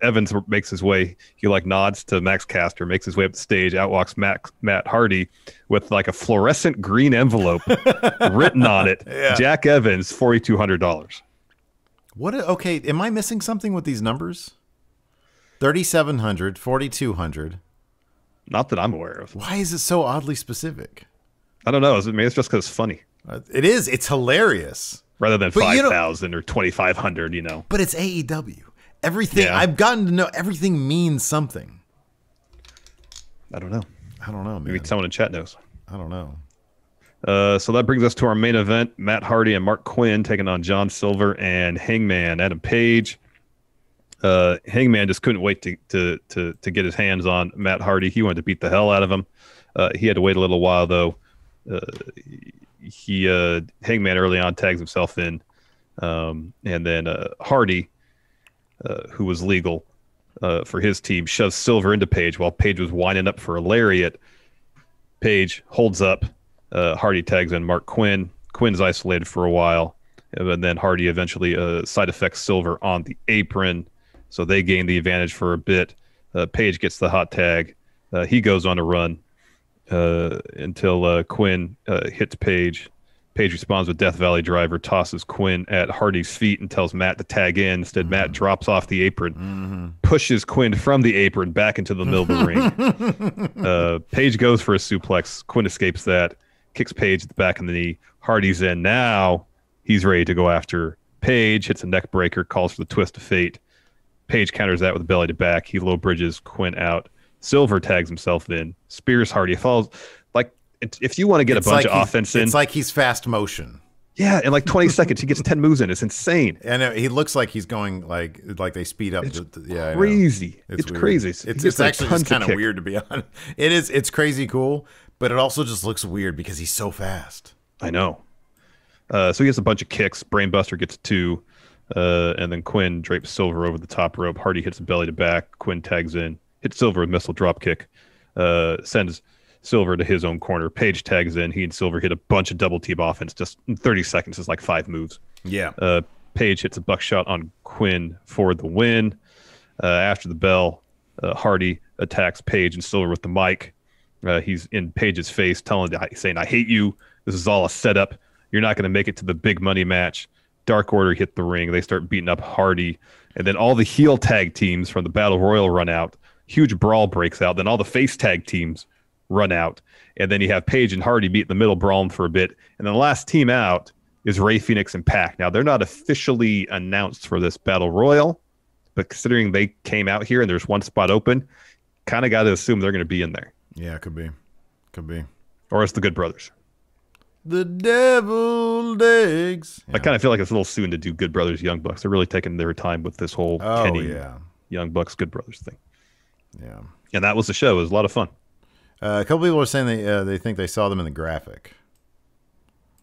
Evans makes his way. He nods to Max Caster, makes his way up the stage. Out walks Matt Hardy with a fluorescent green envelope written on it. Yeah. Jack Evans, $4,200. What? Okay, am I missing something with these numbers? 3,700, 4,200. Not that I'm aware of. Why is it so oddly specific? I don't know. Maybe it's just because it's funny. It is. It's hilarious. Rather than 5,000 or 2,500, But it's AEW. Everything, I've gotten to know, everything means something. I don't know, man. Maybe someone in chat knows. I don't know. So that brings us to our main event. Matt Hardy and Mark Quen taking on John Silver and Hangman Adam Page. Hangman just couldn't wait to get his hands on Matt Hardy. He wanted to beat the hell out of him. He had to wait a little while, though. Hangman early on tags himself in, and then Hardy, who was legal for his team, shoves Silver into Page while Page was winding up for a lariat. Page holds up. Hardy tags in Mark Quen. Quinn's isolated for a while, and then Hardy eventually side effects Silver on the apron, so they gain the advantage for a bit. Page gets the hot tag. He goes on a run until Quen hits Page. Page responds with Death Valley Driver, tosses Quen at Hardy's feet and tells Matt to tag in. Instead, Matt drops off the apron, pushes Quen from the apron back into the middle of the ring. Page goes for a suplex. Quen escapes that, kicks Page at the back of the knee. Hardy's in. Now he's ready to go after Page, hits a neck breaker, calls for the twist of fate. Page counters that with a belly to back. He low bridges Quen out. Silver tags himself in, spears Hardy. Falls if you want to get a bunch of offense in. It's like he's fast motion. Yeah, in 20 seconds, he gets 10 moves in. It's insane. And he looks like he's going like they speed up. It's crazy. It's crazy. It's actually just kind of weird, to be honest. It is. It's crazy cool, but it also just looks weird because he's so fast. I know. So he gets a bunch of kicks. Brainbuster gets 2. And then Quen drapes Silver over the top rope. Hardy hits a belly to back. Quen tags in. Hits Silver with missile drop kick. Sends Silver to his own corner. Page tags in. He and Silver hit a bunch of double team offense just in 30 seconds. It's 5 moves. Yeah. Page hits a buckshot on Quen for the win. After the bell, Hardy attacks Page and Silver with the mic. He's in Page's face, saying, "I hate you. This is all a setup. You're not going to make it to the big money match." Dark Order hit the ring. They start beating up Hardy. And then all the heel tag teams from the Battle Royal run out. Huge brawl breaks out. Then all the face tag teams run out. And then you have Page and Hardy meet in the middle, brawling for a bit. And then the last team out is Rey Fenix and Pac. Now, they're not officially announced for this Battle Royal, but considering they came out here and there's one spot open, kind of got to assume they're going to be in there. Yeah, it could be. Could be. Or it's the Good Brothers. The deviled eggs. Yeah. I kind of feel like it's a little soon to do Good Brothers, Young Bucks. They're really taking their time with this whole Kenny, Young Bucks, Good Brothers thing. Yeah. And that was the show. It was a lot of fun. A couple people are saying they think they saw them in the graphic.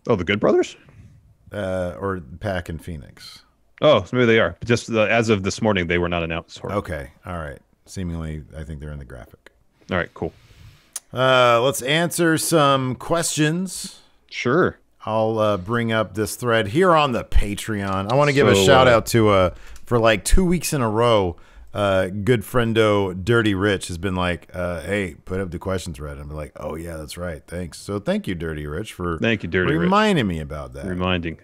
Oh, the Good Brothers? Or Pac and Phoenix. Oh, so maybe they are. But just as of this morning, they were not announced. Okay. All right. Seemingly, I think they're in the graphic. All right, cool. Let's answer some questions. Sure. I'll bring up this thread here on the Patreon. I want to give a shout out to, for 2 weeks in a row, good friendo Dirty Rich has been like, hey, put up the question thread. I'm like, oh, yeah, that's right. Thanks. So thank you, Dirty Rich, for reminding me about that. Reminding.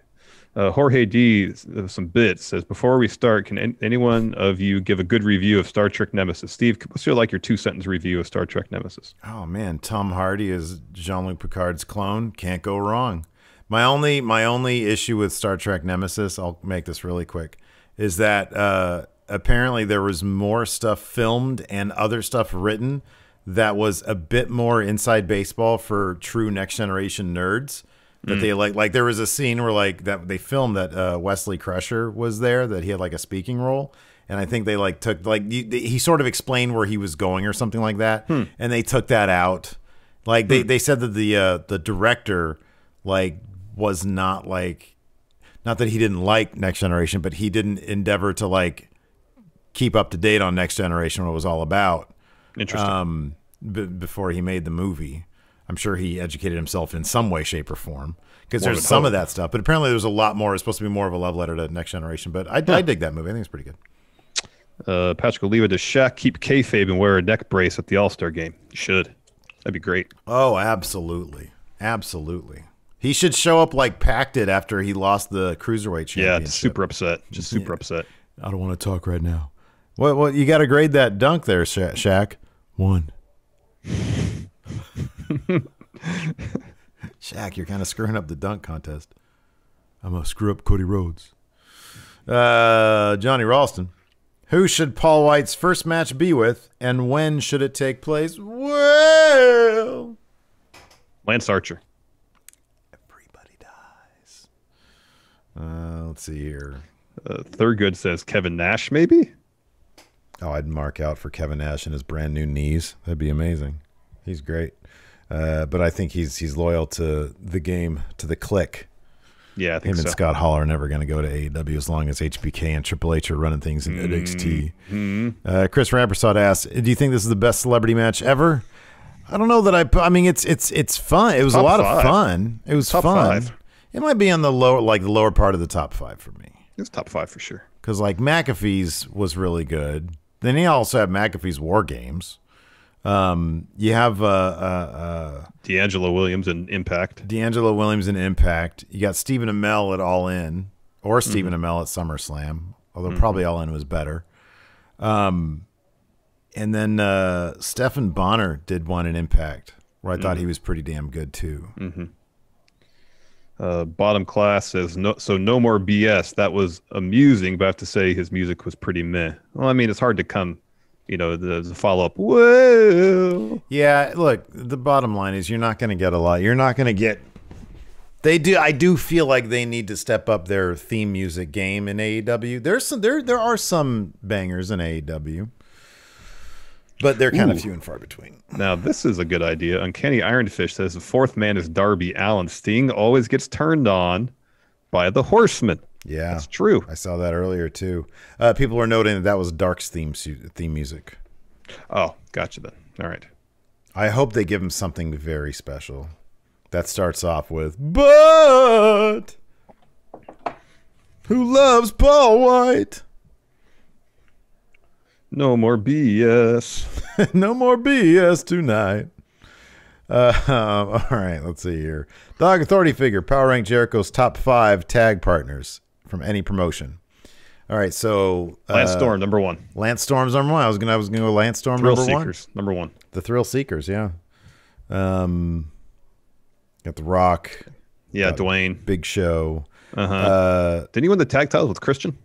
Jorge D, some bits, says, before we start, can anyone of you give a good review of Star Trek Nemesis? Steve, what's your 2-sentence review of Star Trek Nemesis? Oh, man. Tom Hardy is Jean-Luc Picard's clone. Can't go wrong. My only issue with Star Trek Nemesis, I'll make this really quick, is that apparently there was more stuff filmed and other stuff written that was a bit more inside baseball for true Next Generation nerds. That they like there was a scene where that they filmed that Wesley Crusher was there, that he had a speaking role, and I think they took he sort of explained where he was going or something like that, and they took that out. They said that the director was not not that he didn't like Next Generation, but he didn't endeavor to like keep up to date on Next Generation, what it was all about. Interesting. Before he made the movie. I'm sure he educated himself in some way, shape, or form, because there's some of that stuff. But apparently there's a lot more. It's supposed to be more of a love letter to Next Generation. But I dig that movie. I think it's pretty good. Patrick Oliva, does Shaq keep kayfabe and wear a neck brace at the All-Star game? He should. That'd be great. Oh, absolutely. Absolutely. He should show up like Pac did after he lost the Cruiserweight Championship. Yeah, super upset. Just super upset. I don't want to talk right now. What? You got to grade that dunk there, Shaq. 1. Shaq, you're kind of screwing up the dunk contest. I'm going to screw up Cody Rhodes. Johnny Ralston. Who should Paul Wight's first match be with, and when should it take place? Well, Lance Archer. Everybody dies. Let's see here. Thurgood says Kevin Nash, maybe? Oh, I'd mark out for Kevin Nash and his brand new knees. That'd be amazing. He's great. But I think he's loyal to the game, to the clique. Yeah, I think Him and Scott Hall are never going to go to AEW as long as HBK and Triple H are running things in NXT. Chris Rampersad asks, do you think this is the best celebrity match ever? I don't know that I mean, it's fun. It was Top a lot 5. of fun. It was Top fun. 5. It might be on the lower part of the top 5 for me. It's top 5 for sure. Because like McAfee's was really good. Then you also have McAfee's War Games. You have D'Angelo Williams and Impact. D'Angelo Williams and Impact. You got Stephen Amell at All In, or Stephen Amell at SummerSlam, although probably All In was better. And then Stephen Bonner did one in Impact, where I thought he was pretty damn good too. Bottom Class says, no more BS. That was amusing, but I have to say his music was pretty meh. Well, I mean, it's hard to come, the follow-up, whoa. Yeah, look, the bottom line is you're not going to get a lot. You're not going to get... I do feel like they need to step up their theme music game in AEW. There are some bangers in AEW, but they're kind of few and far between. Now, this is a good idea. Uncanny Ironfish says the fourth man is Darby Allin. Sting always gets turned on by the Horseman. Yeah, that's true. I saw that earlier too. People were noting that was Dark's theme music. Oh, gotcha then. All right. I hope they give him something very special. That starts off with, but who loves Paul White? No more BS. No more BS tonight. All right, let's see here. Dog Authority figure, Power Rank Jericho's top 5 tag partners from any promotion. All right, so Lance Storm, number 1. Lance Storm's number 1. I was gonna go Lance Storm, Thrill number 1. Seekers, number 1. The Thrill Seekers, yeah. Got The Rock. Yeah, Dwayne. Big Show. Didn't he win the tag titles with Christian?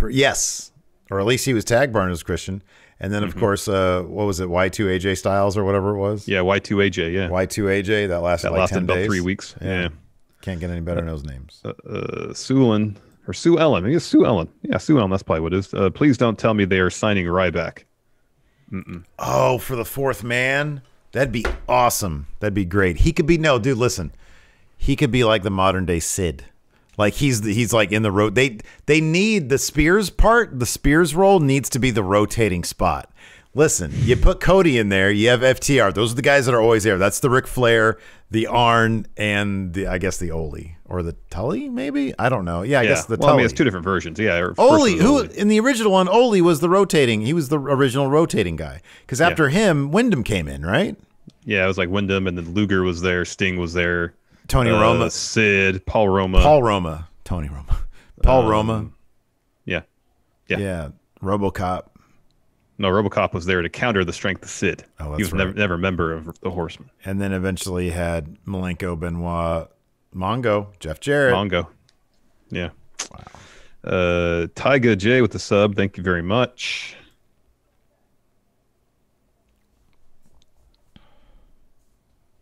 Yes. Or at least he was tag partners with Christian. And then, of course, what was it, Y2AJ Styles or whatever it was? Yeah, Y2AJ, yeah. Y2AJ, that lasted like 10 about days. 3 weeks. Yeah. Can't get any better than those names. Sue Ellen. Maybe it's Sue Ellen. Yeah, Sue Ellen, that's probably what it is. Please don't tell me they are signing Ryback. Oh, for the fourth man? That'd be awesome. That'd be great. He could be, no, dude, listen. He could be like the modern day Sid. Like he's like in the road. They need the Spears part. The Spears role needs to be the rotating spot. Listen, you put Cody in there. You have FTR. Those are the guys that are always there. That's the Ric Flair, the Arn, and I guess the Ole or the Tully. Maybe I don't know. Yeah, I guess the Tully. I mean, it's 2 different versions. Yeah, Ole, who in the original one, Ole was the rotating. He was the original rotating guy. Because after him, Wyndham came in, right? Yeah, it was like Wyndham, and then Luger was there. Sting was there. Tony Roma, Sid, Paul Roma, Tony Roma, Paul Roma. Yeah. RoboCop. No, RoboCop was there to counter the strength of Sid. Oh, he was never a member of the Horsemen. And then eventually had Malenko, Benoit, Mongo, Jeff Jarrett. Mongo. Yeah. Wow. Tyga J with the sub. Thank you very much.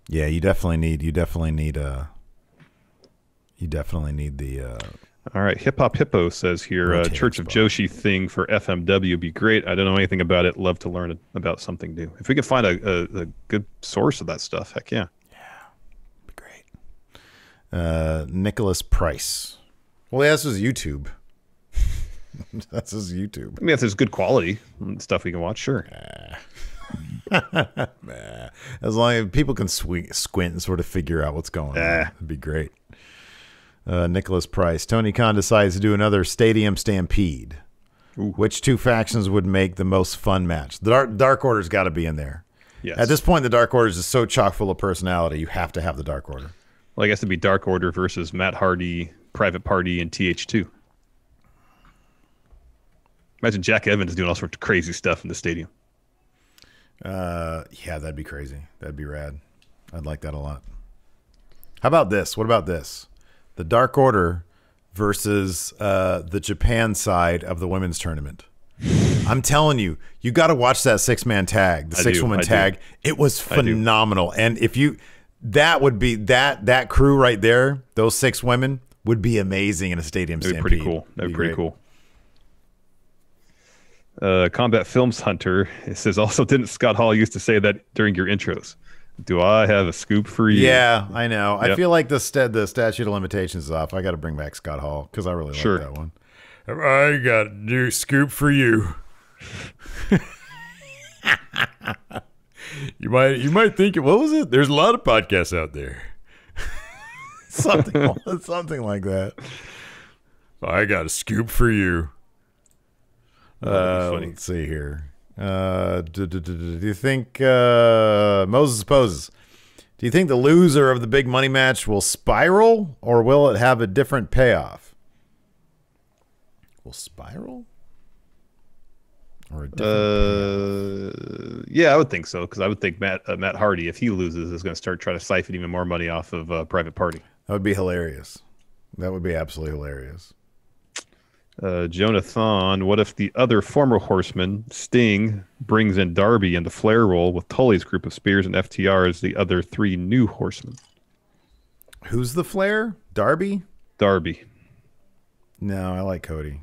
Yeah, you definitely need the all right, Hip Hop Hippo says here, Church of Joshi thing for FMW would be great. I don't know anything about it. Love to learn about something new. If we can find a good source of that stuff, heck yeah. Yeah, be great. Nicholas Price. Well, that's his YouTube. That's his YouTube. I mean, if there's good quality stuff we can watch, sure. As long as people can squint and sort of figure out what's going on, it'd be great. Nicholas Price. Tony Khan decides to do another Stadium Stampede. Ooh. Which two factions would make the most fun match? The Dark Order's got to be in there. Yes. At this point, the Dark Order is just so chock full of personality. You have to have the Dark Order. Well, I guess it'd be Dark Order versus Matt Hardy, Private Party, and TH2. Imagine Jack Evans doing all sorts of crazy stuff in the stadium. Yeah, that'd be crazy. That'd be rad. I'd like that a lot. How about this? What about this? The Dark Order versus the Japan side of the women's tournament. I'm telling you, you got to watch that 6-man tag, the 6-woman tag. It was phenomenal. And if you, that would be that crew right there, those 6 women would be amazing in a Stadium Stampede. That'd be pretty cool. That'd be pretty cool. Combat Films Hunter, it says, also, didn't Scott Hall used to say that during your intros? Do I have a scoop for you? Yeah, I know. Yep. I feel like the statute of limitations is off. I got to bring back Scott Hall because I really like that one. I got a new scoop for you. You might think, what was it? There's a lot of podcasts out there. something like that. I got a scoop for you. Let's see here. Do you think Moses poses? Do you think the loser of the big money match will spiral, or will it have a different payoff? Will spiral? Or a different yeah, I would think so, because I would think Matt Hardy, if he loses, is going to start trying to siphon even more money off of Private Party. That would be hilarious. That would be absolutely hilarious. Jonathan, what if the other former Horseman, Sting, brings in Darby in the Flair role with Tully's group of Spears and FTR as the other 3 new Horsemen? Who's the Flair? Darby? Darby. No, I like Cody.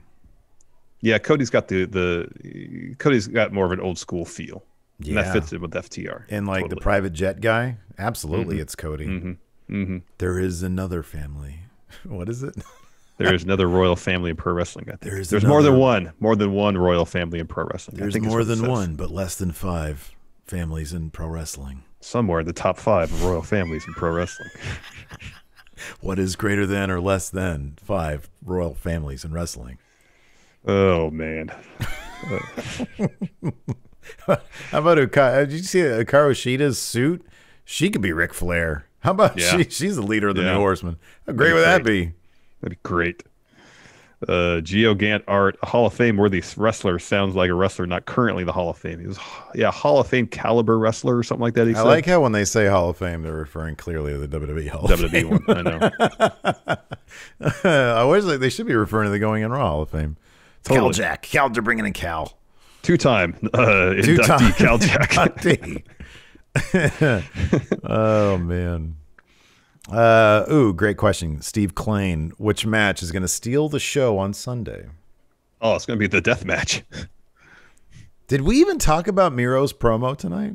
Yeah, Cody's got Cody's got more of an old school feel. Yeah. And that fits in with FTR. And like the private jet guy? Absolutely, it's Cody. There is another family. What is it? There is another royal family in pro wrestling. I think. There's more than one royal family in pro wrestling. There's more than one, but less than 5 families in pro wrestling. Somewhere in the top 5 of royal families in pro wrestling. What is greater than or less than 5 royal families in wrestling? Oh, man. How about did you see Hikaru Shida's suit? She could be Ric Flair. How about she's the leader of the New Horsemen? How great would that be? That'd be great. Geo Gant art, a Hall of Fame worthy wrestler sounds like a wrestler not currently the Hall of Fame. He was, Hall of Fame caliber wrestler or something like that. He said. Like how when they say Hall of Fame, they're referring clearly to the WWE Hall of Fame. WWE one, I know. I wish they should be referring to the Going in Raw Hall of Fame. Totally. Cal, they're bringing in Cal. 2-time inductee Cal Jack. Oh, man. Great question. Steve Klain, which match is going to steal the show on Sunday? Oh, it's going to be the death match. Did we even talk about Miro's promo tonight?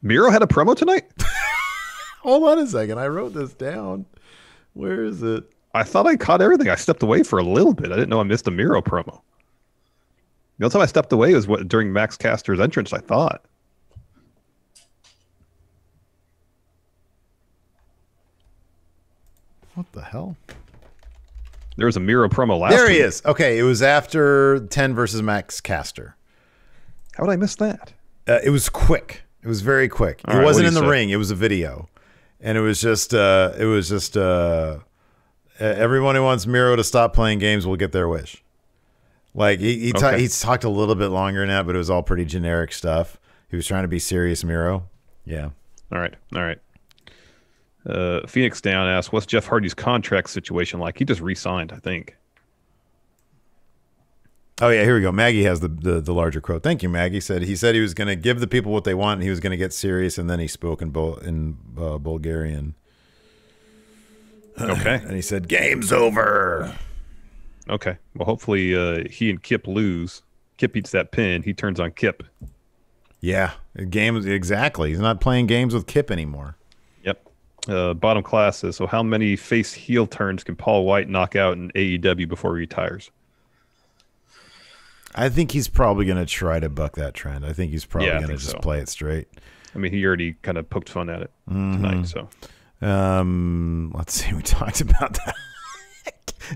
Miro had a promo tonight? Hold on a second. I wrote this down. Where is it? I thought I caught everything. I stepped away for a little bit. I didn't know I missed a Miro promo. The only time I stepped away was during Max Caster's entrance, I thought. What the hell? There was a Miro promo last There he week. is. Okay, it was after 10 versus Max Caster. How would I miss that? It was quick. It was very quick. It wasn't in the ring. It was a video. And it was just everyone who wants Miro to stop playing games will get their wish. Like he talked a little bit longer than that, but it was all pretty generic stuff. He was trying to be serious Miro. Yeah. All right. Phoenix Down asks, what's Jeff Hardy's contract situation like? He just re-signed, I think. Oh, yeah, here we go. Maggie has the larger quote. Thank you, Maggie. He said he was going to give the people what they want, and he was going to get serious, and then he spoke in Bulgarian. Okay. And he said, game's over. Okay. Well, hopefully he and Kip lose. Kip eats that pin. He turns on Kip. Yeah, exactly. He's not playing games with Kip anymore. Yep. Bottom class says, so how many face heel turns can Paul Wight knock out in AEW before he retires? I think he's probably going to try to buck that trend. I think he's probably going to just play it straight. I mean, he already kind of poked fun at it tonight. So, let's see. We talked about that.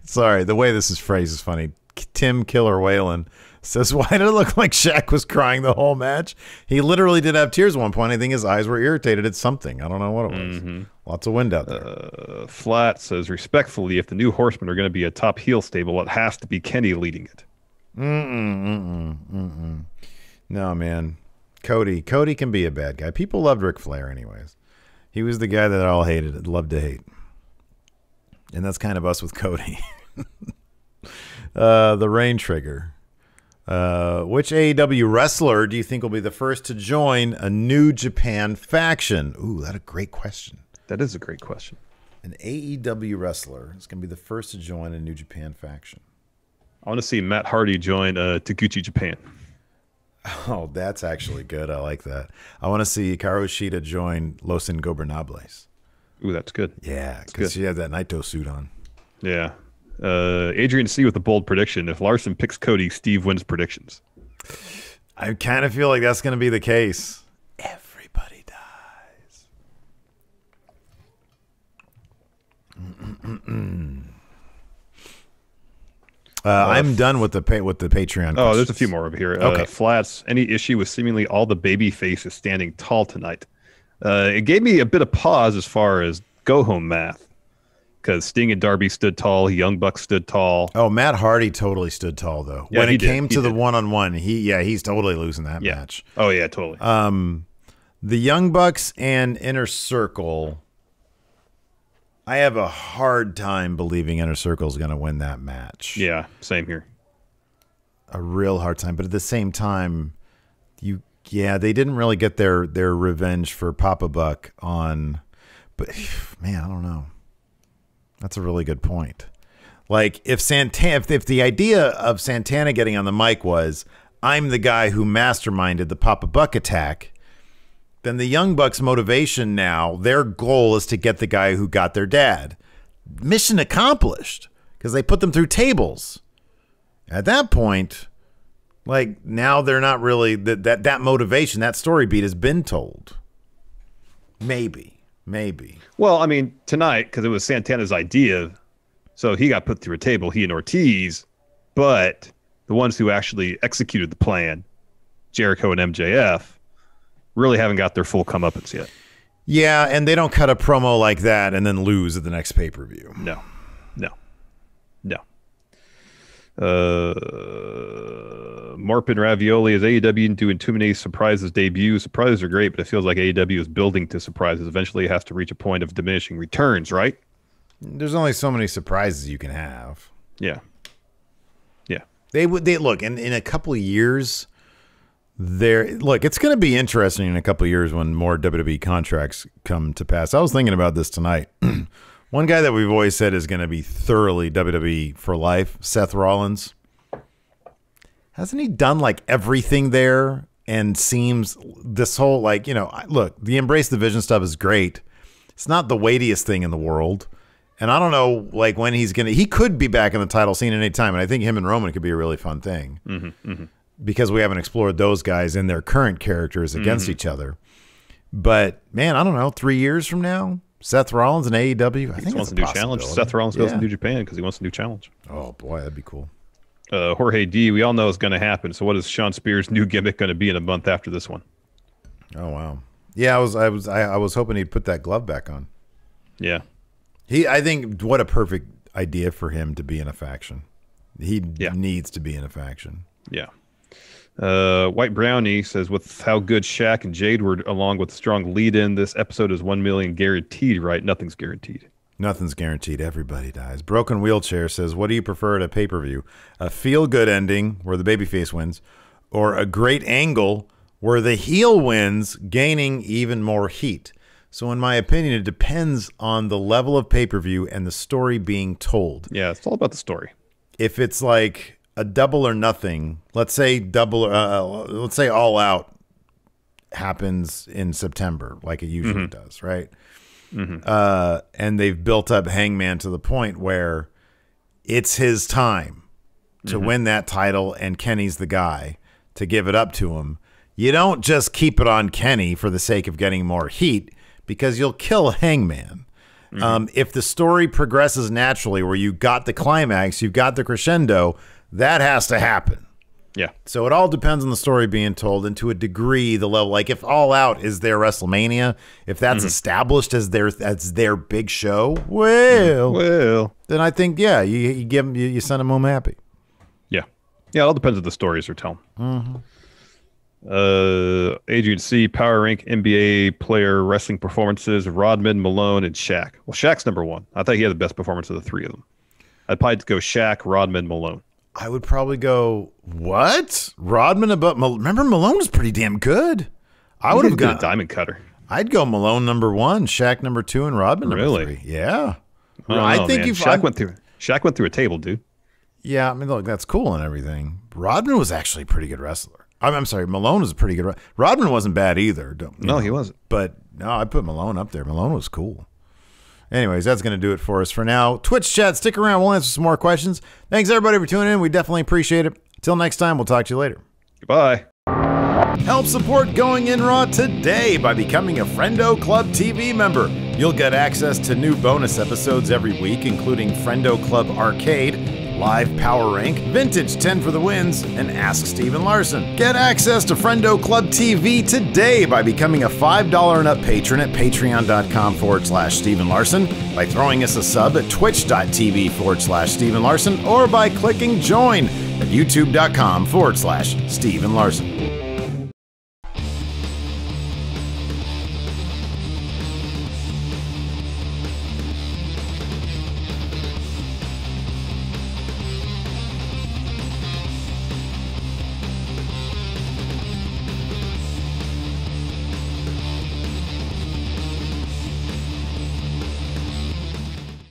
Sorry, the way this is phrased is funny. Tim Killer Whalen says, why did it look like Shaq was crying the whole match? He literally did have tears at one point. I think his eyes were irritated at something. I don't know what it was. Lots of wind out there. Flat says, respectfully, if the new Horsemen are going to be a top heel stable, it has to be Kenny leading it. No, man. Cody can be a bad guy. People loved Ric Flair anyways. He was the guy that all hated, loved to hate. And that's kind of us with Cody. The Rain Trigger. Which AEW wrestler do you think will be the first to join a New Japan faction? Ooh, that's a great question. That is a great question. An AEW wrestler is going to be the first to join a New Japan faction. I want to see Matt Hardy join Taguchi Japan. Oh, that's actually good. I like that. I want to see Hikaru Shida join Los Ingobernables. Ooh, that's good. Yeah, because she had that Naito suit on. Yeah. Adrian C. with a bold prediction. If Larson picks Cody, Steve wins predictions. I kind of feel like that's going to be the case. Everybody dies. I'm done with the Patreon. Oh, there's a few more over here. Okay. Flats. Any issue with seemingly all the baby faces standing tall tonight? It gave me a bit of pause as far as go home math, because Sting and Darby stood tall, Young Bucks stood tall. Oh, Matt Hardy totally stood tall though. Yeah, when it came to the one-on-one, he's totally losing that match. Oh yeah, totally. The Young Bucks and Inner Circle, I have a hard time believing Inner Circle is going to win that match. Yeah, same here. A real hard time, but at the same time, they didn't really get their revenge for Papa Buck on. But man, I don't know. That's a really good point. Like if the idea of Santana getting on the mic was, I'm the guy who masterminded the Papa Buck attack, then the Young Bucks' motivation now, their goal is to get the guy who got their dad. Mission accomplished, because they put them through tables. At that point, like now they're not really that motivation, that story beat has been told. Maybe. Well, I mean, tonight, because it was Santana's idea, so he got put through a table, he and Ortiz, but the ones who actually executed the plan, Jericho and MJF, really haven't got their full comeuppance yet. Yeah, and they don't cut a promo like that and then lose at the next pay-per-view. No. Marpin Ravioli is AEW doing too many surprises debuts. Surprises are great, but it feels like AEW is building to surprises. Eventually it has to reach a point of diminishing returns, right? There's only so many surprises you can have. Yeah. They look in a couple of years. It's going to be interesting in a couple of years when more WWE contracts come to pass. I was thinking about this tonight. One guy that we've always said is going to be thoroughly WWE for life, Seth Rollins. Hasn't he done like everything there? And seems this whole look, the Embrace the Vision stuff is great. It's not the weightiest thing in the world. And I don't know when he could be back in the title scene at any time. And I think him and Roman could be a really fun thing. Because we haven't explored those guys in their current characters against each other. But man, I don't know, 3 years from now, Seth Rollins and AEW. I think he wants a new challenge. Seth Rollins goes to New Japan because he wants a new challenge. Oh boy, that'd be cool. Jorge D, we all know it's going to happen. So what is Sean Spears' new gimmick going to be in a month after this one? Oh wow, yeah, I was hoping he'd put that glove back on. Yeah, I think what a perfect idea for him to be in a faction. He needs to be in a faction. Yeah. White Brownie says, with how good Shaq and Jade were, along with the strong lead-in, this episode is 1 million guaranteed, right? Nothing's guaranteed. Nothing's guaranteed. Everybody dies. Broken Wheelchair says, what do you prefer at a pay-per-view? A feel-good ending where the babyface wins, or a great angle where the heel wins, gaining even more heat? So in my opinion, it depends on the level of pay-per-view and the story being told. Yeah, it's all about the story. If it's like a double or nothing, let's say All Out happens in September, like it usually does, right? And they've built up Hangman to the point where it's his time to win that title, and Kenny's the guy to give it up to him. You don't just keep it on Kenny for the sake of getting more heat, because you'll kill Hangman. If the story progresses naturally, where you got the climax, you've got the crescendo, that has to happen. Yeah. So it all depends on the story being told, and to a degree, the level. Like if All Out is their WrestleMania, if that's established as their big show, well, then I think you give them, you send them home happy. Yeah, it all depends on the stories they're telling. Adrian C. Power Rank NBA player wrestling performances: Rodman, Malone, and Shaq. Well, Shaq's number one. I thought he had the best performance of the three of them. I'd probably go Shaq, Rodman, Malone. I would probably go what? Rodman above Malone. Remember, Malone was pretty damn good. I would have gone a diamond cutter. I'd go Malone number one, Shaq number two, and Rodman number three. Yeah, I think Shaq went through a table, dude. Yeah, I mean, look, that's cool and everything. Rodman was actually a pretty good wrestler. I'm sorry, Malone was a pretty good. Rodman wasn't bad either. He wasn't. But no, I put Malone up there. Malone was cool. Anyways, that's going to do it for us for now. Twitch chat, stick around. We'll answer some more questions. Thanks, everybody, for tuning in. We definitely appreciate it. Until next time, we'll talk to you later. Goodbye. Help support Going In Raw today by becoming a Friendo Club TV member. You'll get access to new bonus episodes every week, including Friendo Club Arcade, Live Power Rank, Vintage 10 for the Wins, and Ask Steven Larson. Get access to Friendo Club TV today by becoming a $5 and up patron at patreon.com/Steven Larson, by throwing us a sub at twitch.tv/Steven Larson, or by clicking join at youtube.com/Steven Larson.